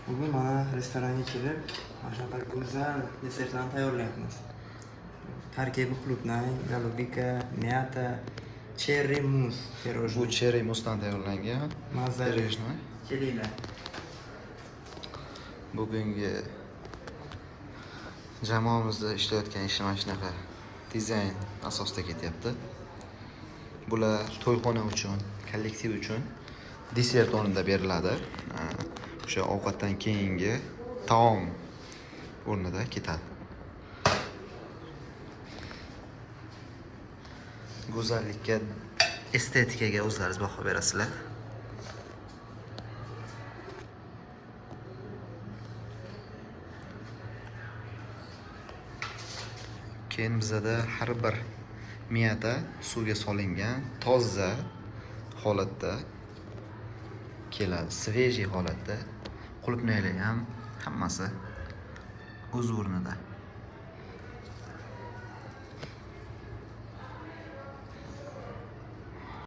Bugun mana restoranga kelib, mana shunaqa go'zal desertlarni tayyorlayapmiz. Tarkibi klubniy, golubika, mята, cherry muz Bu pirojnoy. cherry muzdan tayyorlangan. Mazali. Pirojnoy. Kelinglar. Bugungi jamoamizda ishlayotgan ish mana shunaqa dizayn asosida ketyapti. Bular to'yxona uchun, kollektiv uchun desert o'rnida beriladi. O'sha ovqatdan keyingi taom o'rnida ketadi. Go'zallikka, estetikaga o'zlaringiz baho berasizlar. Keyin bizada har bir miyada suvga solingan, toza holatda keladi. Svejiy holatda. Qulupnaylar ham hammasi o'z o'rnida.